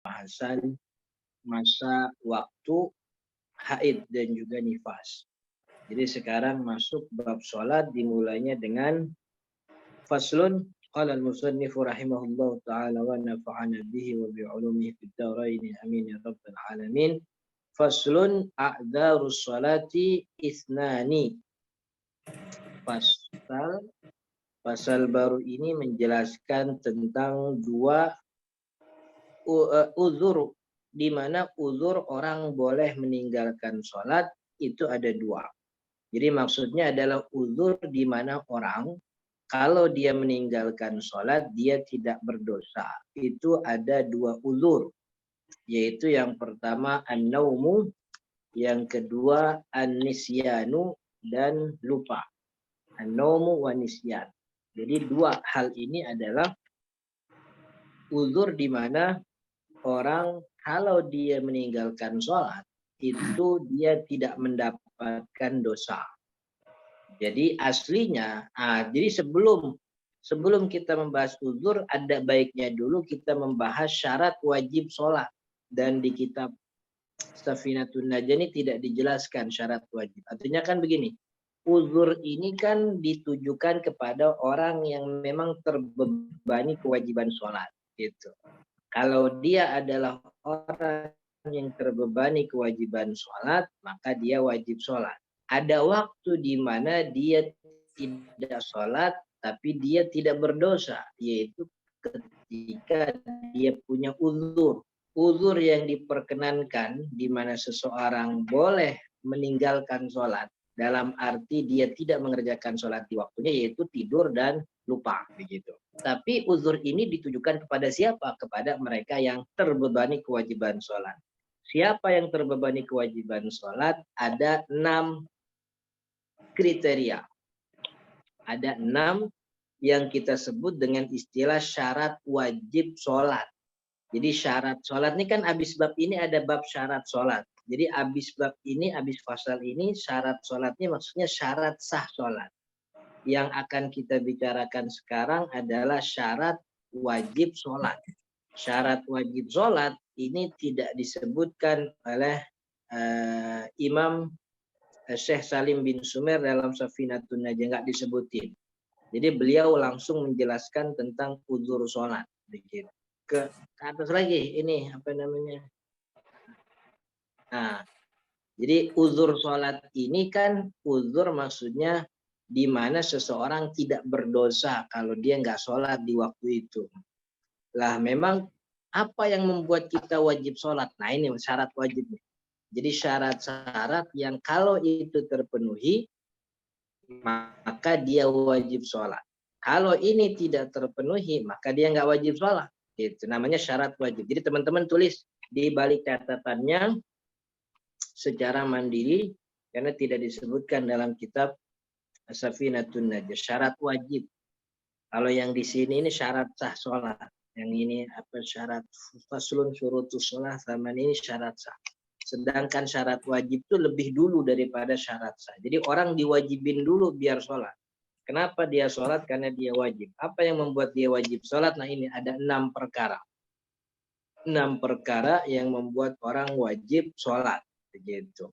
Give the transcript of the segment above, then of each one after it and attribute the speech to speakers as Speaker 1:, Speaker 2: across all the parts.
Speaker 1: pembahasan masa waktu haid dan juga nifas. Jadi sekarang masuk bab sholat dimulainya dengan faslun qala al-musannif rahimahullah ta'ala wa nafa'ana bihi wa bi'ulumihi fid dharain amin ya rabbal alamin. Faslun a'dzarus sholati isnani. Pasal baru ini menjelaskan tentang dua uzur, di mana uzur orang boleh meninggalkan sholat itu ada dua. Jadi maksudnya adalah uzur di mana orang kalau dia meninggalkan sholat dia tidak berdosa. Itu ada dua uzur, yaitu yang pertama an-naumu, yang kedua an-nisyanu dan lupa. An-naumu wa nisyan. Jadi dua hal ini adalah uzur di mana orang kalau dia meninggalkan sholat itu dia tidak mendapatkan dosa. Jadi aslinya, jadi sebelum kita membahas uzur, ada baiknya dulu kita membahas syarat wajib sholat. Dan di kitab Safinatun Najah ini tidak dijelaskan syarat wajib. Artinya kan begini, uzur ini kan ditujukan kepada orang yang memang terbebani kewajiban sholat. Gitu. Kalau dia adalah orang yang terbebani kewajiban sholat, maka dia wajib sholat. Ada waktu di mana dia tidak sholat, tapi dia tidak berdosa, yaitu ketika dia punya uzur. Uzur yang diperkenankan, di mana seseorang boleh meninggalkan sholat, dalam arti dia tidak mengerjakan sholat di waktunya, yaitu tidur dan lupa, begitu. Tapi uzur ini ditujukan kepada siapa? Kepada mereka yang terbebani kewajiban sholat. Siapa yang terbebani kewajiban sholat? Ada 6 kriteria. Ada 6 yang kita sebut dengan istilah syarat wajib sholat. Jadi syarat sholat ini kan abis bab ini ada bab syarat sholat. Jadi abis bab ini, abis pasal ini syarat sholatnya maksudnya syarat sah sholat. Yang akan kita bicarakan sekarang adalah syarat wajib sholat. Syarat wajib sholat ini tidak disebutkan oleh Imam Syekh Salim bin Sumer dalam Safinatun Najah, nggak disebutin. Jadi beliau langsung menjelaskan tentang uzur sholat. Begitu. Ke atas lagi ini apa namanya? Nah, jadi uzur sholat ini kan uzur maksudnya di mana seseorang tidak berdosa kalau dia nggak sholat di waktu itu. Lah memang apa yang membuat kita wajib sholat? Nah ini syarat wajibnya. Jadi syarat-syarat yang kalau itu terpenuhi, maka dia wajib sholat. Kalau ini tidak terpenuhi, maka dia nggak wajib sholat. Itu namanya syarat wajib. Jadi teman-teman tulis di balik catatannya secara mandiri, karena tidak disebutkan dalam kitab Safinatun Najah. Syarat wajib. Kalau yang di sini ini syarat sah sholat. Yang ini apa syarat faslun syurutus sholat, sama ini syarat sah. Sedangkan syarat wajib itu lebih dulu daripada syarat sah. Jadi orang diwajibin dulu biar sholat. Kenapa dia sholat? Karena dia wajib. Apa yang membuat dia wajib sholat? Nah ini ada 6 perkara. 6 perkara yang membuat orang wajib sholat. Begitu.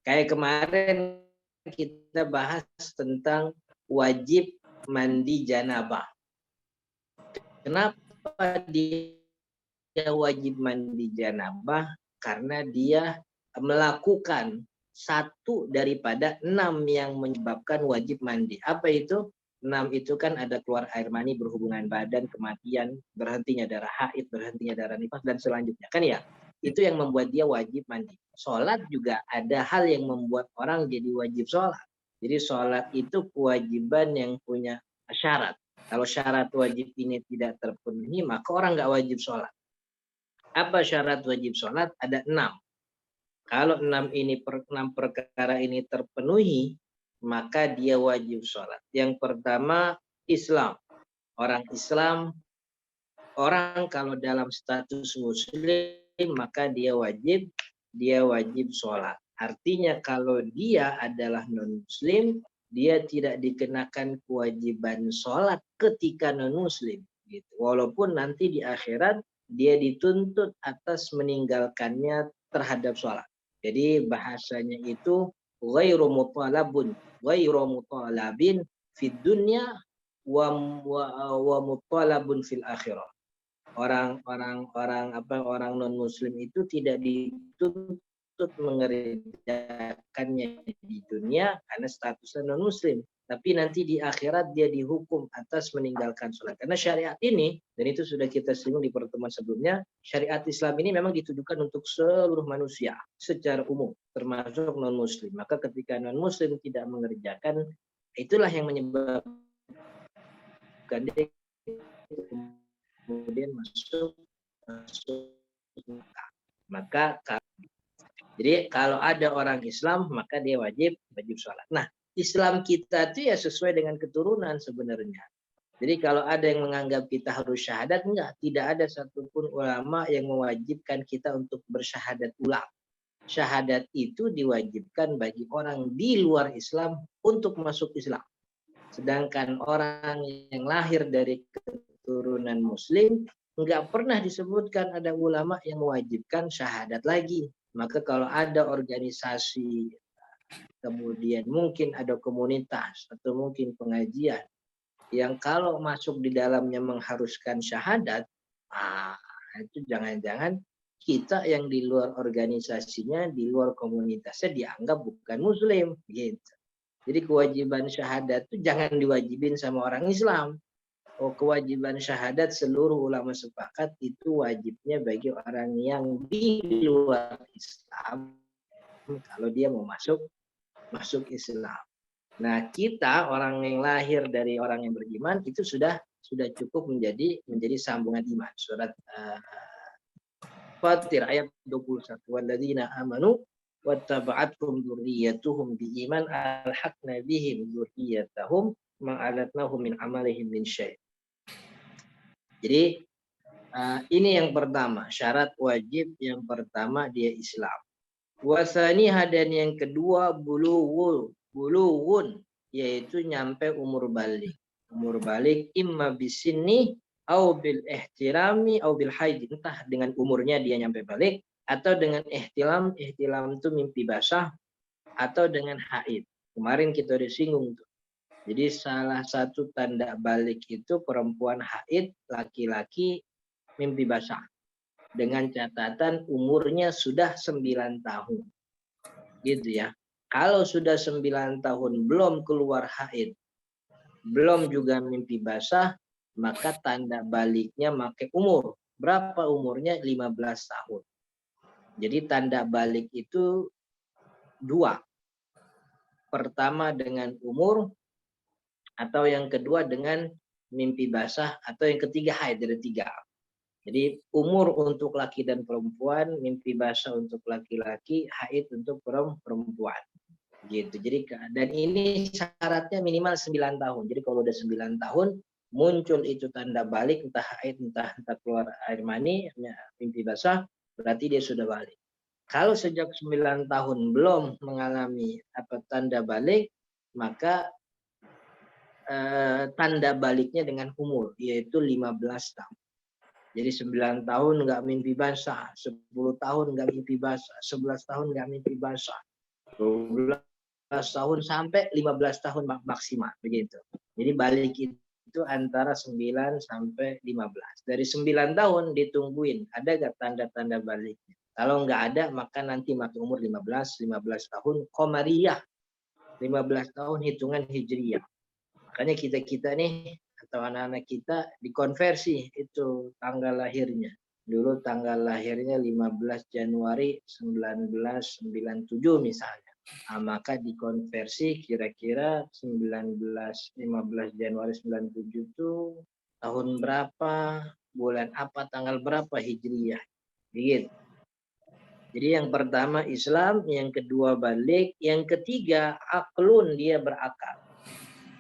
Speaker 1: Kayak kemarin kita bahas tentang wajib mandi janabah. Kenapa dia wajib mandi janabah? Karena dia melakukan satu daripada 6 yang menyebabkan wajib mandi. Apa itu? 6 itu kan ada keluar air mani, berhubungan badan, kematian, berhentinya darah haid, berhentinya darah nifas, dan selanjutnya. Kan ya? Itu yang membuat dia wajib mandi. Sholat juga ada hal yang membuat orang jadi wajib sholat. Jadi sholat itu kewajiban yang punya syarat. Kalau syarat wajib ini tidak terpenuhi, maka orang nggak wajib sholat. Apa syarat wajib sholat? Ada 6. Kalau 6 perkara ini terpenuhi, maka dia wajib sholat. Yang pertama, Islam. Orang Islam, orang kalau dalam status muslim, maka dia wajib sholat. Artinya kalau dia adalah non-muslim, dia tidak dikenakan kewajiban sholat ketika non-muslim. Gitu. Walaupun nanti di akhirat dia dituntut atas meninggalkannya terhadap sholat. Jadi bahasanya itu ghairu mutalabin fid dunya wa mutalabun fil akhirah. Orang non muslim itu tidak dituntut mengerjakannya di dunia karena statusnya non muslim, tapi nanti di akhirat dia dihukum atas meninggalkan sholat. Karena syariat ini, dan itu sudah kita singgung di pertemuan sebelumnya, syariat Islam ini memang ditujukan untuk seluruh manusia secara umum, termasuk non muslim. Maka ketika non muslim tidak mengerjakan, itulah yang menyebabkan dia kemudian masuk maka jadi kalau ada orang Islam maka dia wajib sholat. Nah, Islam kita itu ya sesuai dengan keturunan sebenarnya. Jadi kalau ada yang menganggap kita harus syahadat, enggak, tidak ada satupun ulama yang mewajibkan kita untuk bersyahadat ulang. Syahadat itu diwajibkan bagi orang di luar Islam untuk masuk Islam. Sedangkan orang yang lahir dari keturunan muslim nggak pernah disebutkan ada ulama yang mewajibkan syahadat lagi. Maka kalau ada organisasi, kemudian mungkin ada komunitas atau mungkin pengajian yang kalau masuk di dalamnya mengharuskan syahadat, itu jangan-jangan kita yang di luar organisasinya, di luar komunitasnya dianggap bukan muslim gitu. Jadi kewajiban syahadat itu jangan diwajibin sama orang Islam. Kewajiban syahadat seluruh ulama sepakat itu wajibnya bagi orang yang di luar Islam kalau dia mau masuk Islam. Nah, kita orang yang lahir dari orang yang beriman itu sudah cukup menjadi sambungan iman. Surat Fatir ayat 21. Walladzina amanu wattaba'atkum dzurriyyatuhum biiman alhaqna bihim dzurriyyatahum ma alatnahum min amalihim min syai'. Jadi ini yang pertama, syarat wajib yang pertama dia Islam. Wasaniha, dan yang kedua bulughun, yaitu nyampe umur balik. Umur balik imma bisinni au bil ihtirami au bil haid, entah dengan umurnya dia nyampe balik atau dengan ihtilam itu mimpi basah atau dengan haid. Kemarin kita udah singgung tuh. Jadi salah satu tanda balik itu perempuan haid, laki-laki mimpi basah. Dengan catatan umurnya sudah 9 tahun. Gitu ya. Kalau sudah 9 tahun belum keluar haid, belum juga mimpi basah, maka tanda baliknya pakai umur. Berapa umurnya? 15 tahun. Jadi tanda balik itu 2. Pertama dengan umur, atau yang kedua dengan mimpi basah, atau yang ketiga haid, dari 3. Jadi umur untuk laki dan perempuan, mimpi basah untuk laki-laki, haid untuk perempuan. Gitu. Jadi dan ini syaratnya minimal 9 tahun. Jadi kalau udah 9 tahun muncul itu tanda balik, entah haid, entah keluar air mani, mimpi basah, berarti dia sudah balik. Kalau sejak 9 tahun belum mengalami tanda balik, maka tanda baliknya dengan umur, yaitu 15 tahun. Jadi 9 tahun nggak mimpi basah, 10 tahun nggak mimpi basah, 11 tahun nggak mimpi basah, 12 tahun sampai 15 tahun maksimal, begitu. Jadi balik itu antara 9 sampai 15. Dari 9 tahun ditungguin, ada nggak tanda-tanda baliknya. Kalau nggak ada, maka nanti makin umur 15 tahun, Qamariyah. 15 tahun hitungan Hijriyah. Makanya kita nih atau anak-anak kita dikonversi itu tanggal lahirnya. Dulu tanggal lahirnya 15 Januari 1997 misalnya. Maka dikonversi kira-kira 15 Januari 97 itu tahun berapa, bulan apa, tanggal berapa Hijriyah. Begitu. Jadi yang pertama Islam, yang kedua balik, yang ketiga aklun, dia berakal.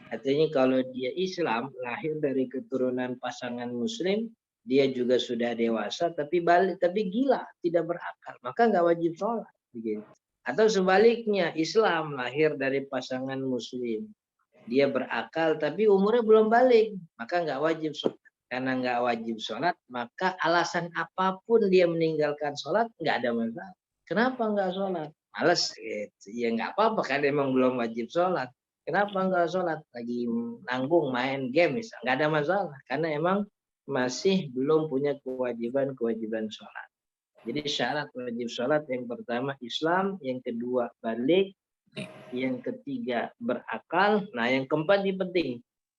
Speaker 1: Artinya kalau dia Islam, lahir dari keturunan pasangan muslim, dia juga sudah dewasa, tapi gila, tidak berakal, maka nggak wajib sholat. Begitu. Atau sebaliknya, Islam lahir dari pasangan muslim, dia berakal, tapi umurnya belum balik, maka nggak wajib sholat. karena nggak wajib sholat, maka alasan apapun dia meninggalkan sholat nggak ada masalah. Kenapa nggak sholat? Males, gitu. Ya nggak apa-apa kan emang belum wajib sholat. Kenapa nggak sholat? Lagi nanggung main game misalnya, nggak ada masalah. Karena emang masih belum punya kewajiban sholat. Jadi syarat wajib sholat yang pertama Islam, yang kedua balik, yang ketiga berakal, nah yang keempat ini penting.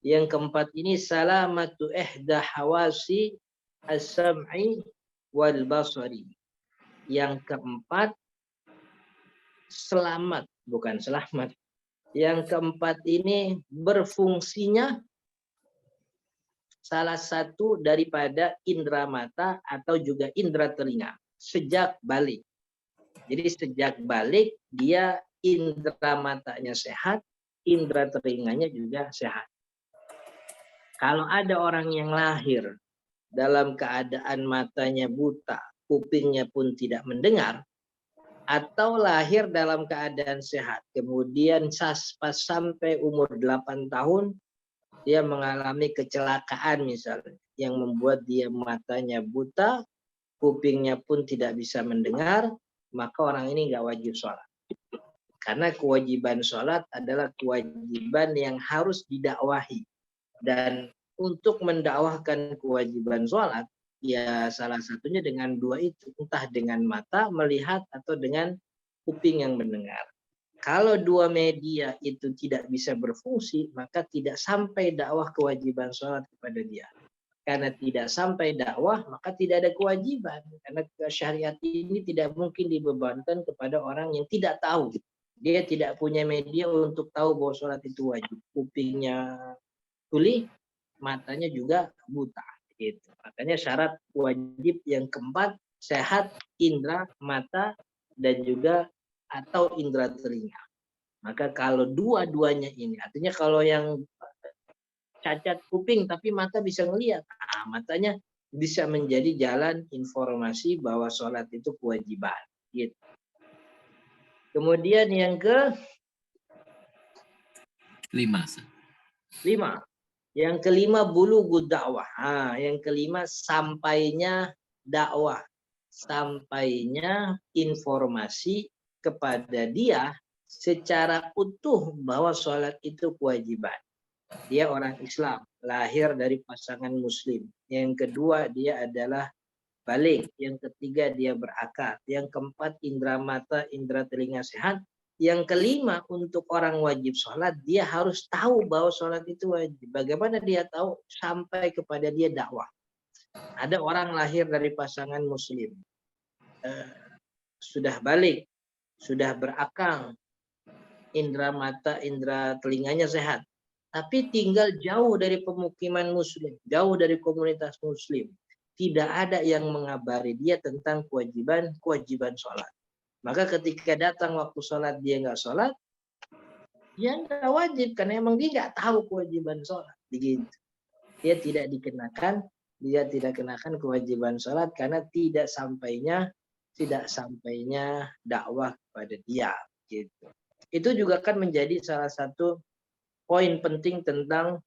Speaker 1: Yang keempat ini salamatu ihda hawasi as-sam'i wal basari. Yang keempat selamat, bukan selamat. Yang keempat ini berfungsinya salah satu daripada indera mata atau juga indera telinga sejak balik. Jadi sejak balik dia indera matanya sehat, indera telinganya juga sehat. Kalau ada orang yang lahir dalam keadaan matanya buta, kupingnya pun tidak mendengar, atau lahir dalam keadaan sehat, kemudian pas sampai umur 8 tahun, dia mengalami kecelakaan misalnya, yang membuat dia matanya buta, kupingnya pun tidak bisa mendengar, maka orang ini nggak wajib sholat. Karena kewajiban sholat adalah kewajiban yang harus didakwahi. Dan untuk mendakwahkan kewajiban sholat, ya salah satunya dengan dua itu. Entah dengan mata melihat atau dengan kuping yang mendengar. Kalau dua media itu tidak bisa berfungsi, maka tidak sampai dakwah kewajiban sholat kepada dia. Karena tidak sampai dakwah, maka tidak ada kewajiban. Karena syariat ini tidak mungkin dibebankan kepada orang yang tidak tahu. Dia tidak punya media untuk tahu bahwa sholat itu wajib. Kupingnya tuli, matanya juga buta. Gitu. Makanya syarat wajib yang keempat, sehat indera mata dan juga atau indera telinga. Maka kalau dua-duanya ini, artinya kalau yang cacat kuping tapi mata bisa ngelihat, matanya bisa menjadi jalan informasi bahwa sholat itu kewajiban. Gitu. Kemudian yang kelima, yang kelima bulughud dakwah. Yang kelima sampainya dakwah, sampainya informasi kepada dia secara utuh bahwa sholat itu kewajiban. Dia orang Islam, lahir dari pasangan Muslim. Yang kedua dia adalah balik. Yang ketiga dia berakal. Yang keempat indera mata, indera telinga sehat. Yang kelima untuk orang wajib sholat, dia harus tahu bahwa sholat itu wajib. Bagaimana dia tahu? Sampai kepada dia dakwah. Ada orang lahir dari pasangan Muslim. Sudah balik, sudah berakal. Indera mata, indera telinganya sehat. Tapi tinggal jauh dari pemukiman Muslim, jauh dari komunitas Muslim. Tidak ada yang mengabari dia tentang kewajiban sholat. Maka ketika datang waktu sholat dia nggak sholat, dia nggak wajib karena emang dia nggak tahu kewajiban sholat. Begitu. Dia tidak kenakan kewajiban sholat karena tidak sampainya dakwah kepada dia. Gitu. Itu juga kan menjadi salah satu poin penting tentang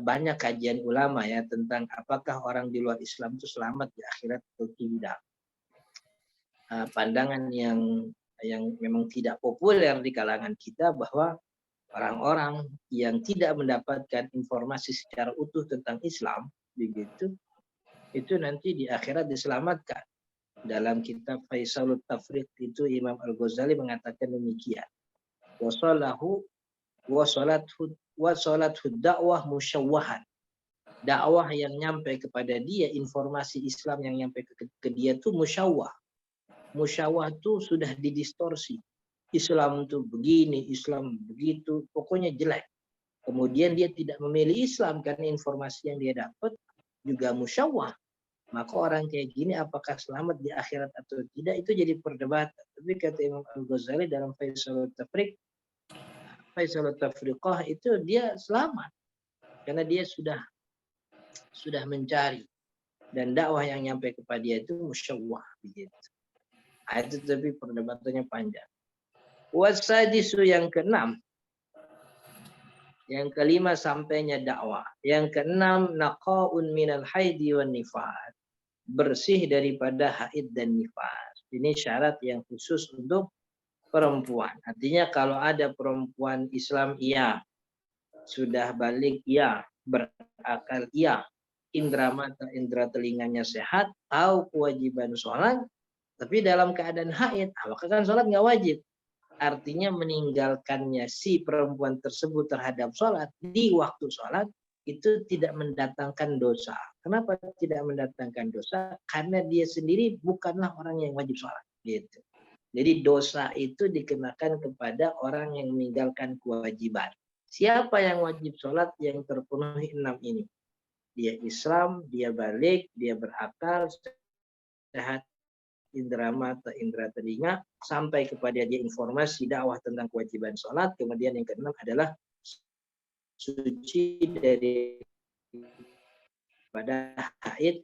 Speaker 1: banyak kajian ulama ya tentang apakah orang di luar Islam itu selamat di akhirat atau tidak. Pandangan yang memang tidak populer di kalangan kita bahwa orang-orang yang tidak mendapatkan informasi secara utuh tentang Islam begitu itu nanti di akhirat diselamatkan. Dalam kitab Faisalut Tafriq itu Imam Al-Ghazali mengatakan demikian. Wasallahu wasalathu dakwah musyawwahan. Dakwah yang nyampe kepada dia, informasi Islam yang nyampe ke dia itu musyawwah. Musyawwah itu sudah didistorsi. Islam itu begini, Islam begitu, pokoknya jelek. Kemudian dia tidak memilih Islam karena informasi yang dia dapat juga musyawwah. Maka orang kayak gini apakah selamat di akhirat atau tidak itu jadi perdebatan. Tapi kata Imam Al-Ghazali dalam Faisalut Tafriq, Faisalut Tafriqah itu dia selamat. Karena dia sudah mencari. Dan dakwah yang nyampe kepada dia itu musyawwah. Begitu. Itu tapi perdebatannya panjang. Wasadisu yang keenam. Yang kelima sampainya dakwah. Yang keenam naqaun minal haidi wan nifas. Bersih daripada haid dan nifas. Ini syarat yang khusus untuk perempuan. Artinya kalau ada perempuan Islam iya, sudah balik iya, berakal iya, indera mata, indera telinganya sehat, tahu kewajiban sholat, tapi dalam keadaan haid, maka kan sholat nggak wajib. Artinya meninggalkannya si perempuan tersebut terhadap sholat di waktu sholat itu tidak mendatangkan dosa. Kenapa tidak mendatangkan dosa? Karena dia sendiri bukanlah orang yang wajib sholat. Gitu. Jadi dosa itu dikenakan kepada orang yang meninggalkan kewajiban. Siapa yang wajib sholat yang terpenuhi 6 ini? Dia Islam, dia balik, dia berakal, sehat indera mata, indera telinga, sampai kepada dia informasi dakwah tentang kewajiban sholat. Kemudian yang keenam adalah suci dari pada haid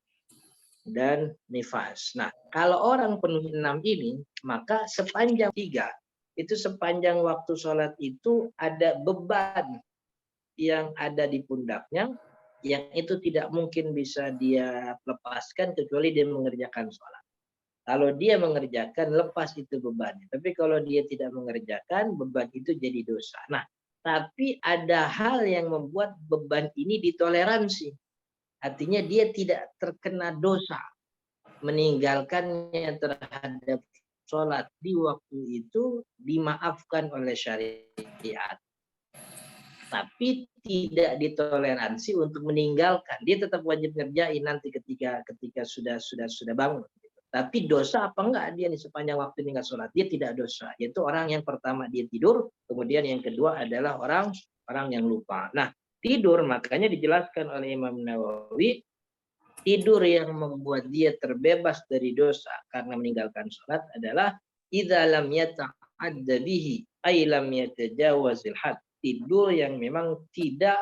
Speaker 1: dan nifas. Nah, kalau orang penuhi 6 ini, maka sepanjang 3, itu sepanjang waktu sholat itu ada beban yang ada di pundaknya, yang itu tidak mungkin bisa dia lepaskan kecuali dia mengerjakan sholat. Kalau dia mengerjakan, lepas itu bebannya. Tapi kalau dia tidak mengerjakan, beban itu jadi dosa. Nah, tapi ada hal yang membuat beban ini ditoleransi. Artinya dia tidak terkena dosa. Meninggalkannya terhadap sholat di waktu itu dimaafkan oleh syariat. Tapi tidak ditoleransi untuk meninggalkan. Dia tetap wajib ngerjain nanti ketika sudah bangun. Tapi dosa apa enggak dia di sepanjang waktu ini nggak sholat? Dia tidak dosa. Yaitu orang yang pertama dia tidur, kemudian yang kedua adalah orang yang lupa. Nah, tidur makanya dijelaskan oleh Imam Nawawi, tidur yang membuat dia terbebas dari dosa karena meninggalkan sholat adalah idza lam yata'adda bihi ay lam yatajawazil had. Tidur yang memang tidak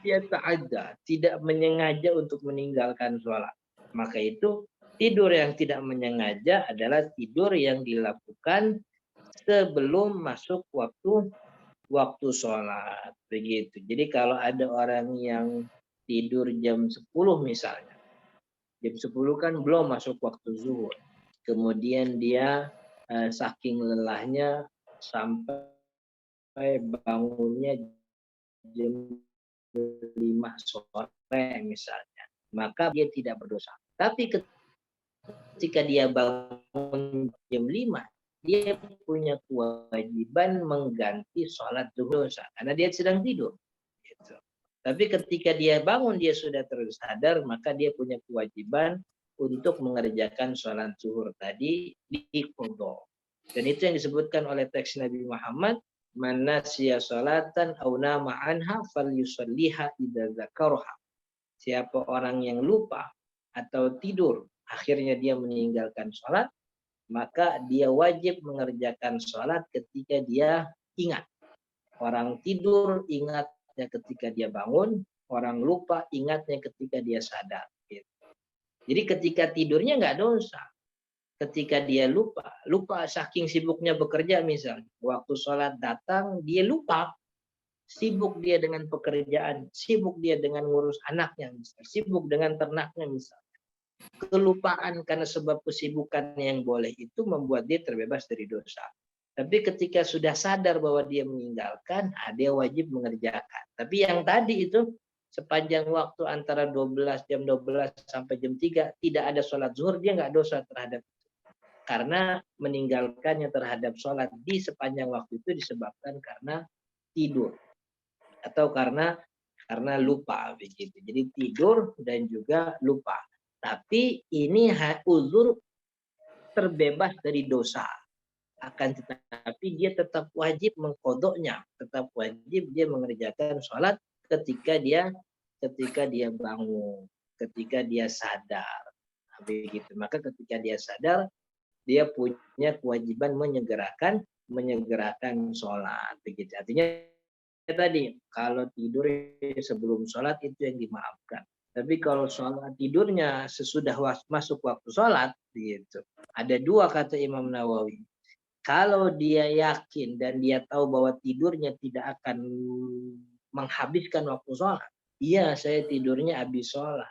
Speaker 1: yata'adda, tidak menyengaja untuk meninggalkan sholat. Maka itu tidur yang tidak menyengaja adalah tidur yang dilakukan sebelum masuk waktu sholat. Begitu. Jadi kalau ada orang yang tidur jam 10 misalnya, jam 10 kan belum masuk waktu zuhur. Kemudian dia saking lelahnya sampai bangunnya jam 5 sore misalnya. Maka dia tidak berdosa. Tapi ketika dia bangun jam 5, dia punya kewajiban mengganti sholat zuhur karena dia sedang tidur. Gitu. Tapi ketika dia bangun, dia sudah tersadar, maka dia punya kewajiban untuk mengerjakan sholat zuhur tadi di qadha. Dan itu yang disebutkan oleh teks Nabi Muhammad, man nasiya sholatan aw nama anha falyusalliha idza dzakaraha. Siapa orang yang lupa atau tidur akhirnya dia meninggalkan sholat, maka dia wajib mengerjakan sholat ketika dia ingat. Orang tidur ingatnya ketika dia bangun, orang lupa ingatnya ketika dia sadar. Jadi ketika tidurnya nggak dosa. Ketika dia lupa saking sibuknya bekerja misalnya. Waktu sholat datang, dia lupa. Sibuk dia dengan pekerjaan, sibuk dia dengan ngurus anaknya, misalnya. Sibuk dengan ternaknya misalnya. Kelupaan karena sebab kesibukan yang boleh itu membuat dia terbebas dari dosa. Tapi ketika sudah sadar bahwa dia meninggalkan, dia wajib mengerjakan. Tapi yang tadi itu sepanjang waktu antara jam 12 sampai jam 3 tidak ada sholat zuhur, dia nggak dosa terhadap itu. Karena meninggalkannya terhadap sholat di sepanjang waktu itu disebabkan karena tidur atau karena lupa begitu. Jadi tidur dan juga lupa. Tapi ini uzur terbebas dari dosa. Akan tetapi dia tetap wajib mengkodoknya. Tetap wajib dia mengerjakan sholat ketika dia bangun. Ketika dia sadar. Begitu. Maka ketika dia sadar, dia punya kewajiban menyegerakan sholat. Begitu. Artinya tadi, kalau tidur sebelum sholat itu yang dimaafkan. Tapi kalau sholat tidurnya sesudah masuk waktu sholat, gitu. Ada dua kata Imam Nawawi. Kalau dia yakin dan dia tahu bahwa tidurnya tidak akan menghabiskan waktu sholat. Iya, saya tidurnya habis sholat,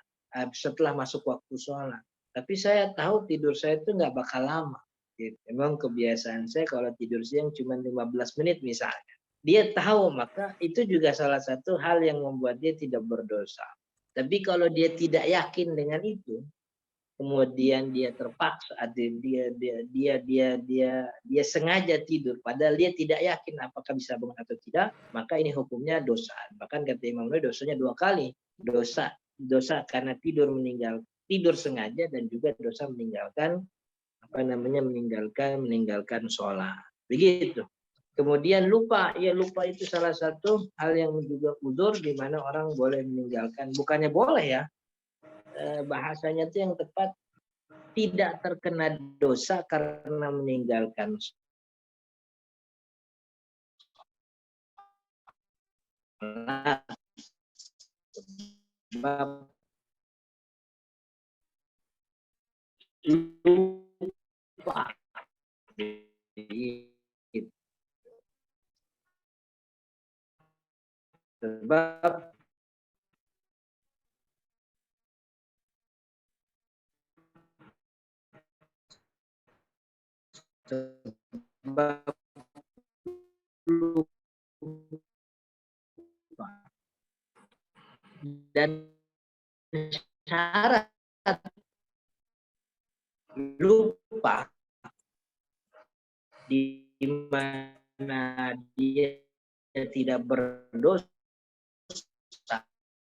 Speaker 1: setelah masuk waktu sholat. Tapi saya tahu tidur saya itu nggak bakal lama. Gitu. Memang kebiasaan saya kalau tidur siang cuma 15 menit misalnya. Dia tahu, maka itu juga salah satu hal yang membuat dia tidak berdosa. Tapi kalau dia tidak yakin dengan itu, kemudian dia terpaksa, dia sengaja tidur, padahal dia tidak yakin apakah bisa bangun atau tidak, maka ini hukumnya dosa. Bahkan kata Imam Nawawi dosanya 2 kali, dosa karena tidur sengaja, dan juga dosa meninggalkan meninggalkan sholat. Begitu. Kemudian lupa, ya lupa itu salah satu hal yang juga udzur di mana orang boleh meninggalkan, bukannya boleh ya, bahasanya itu yang tepat, tidak terkena dosa karena meninggalkan sholat. Sebab lupa. Sebab lupa. Dan syarat lupa di mana dia tidak berdosa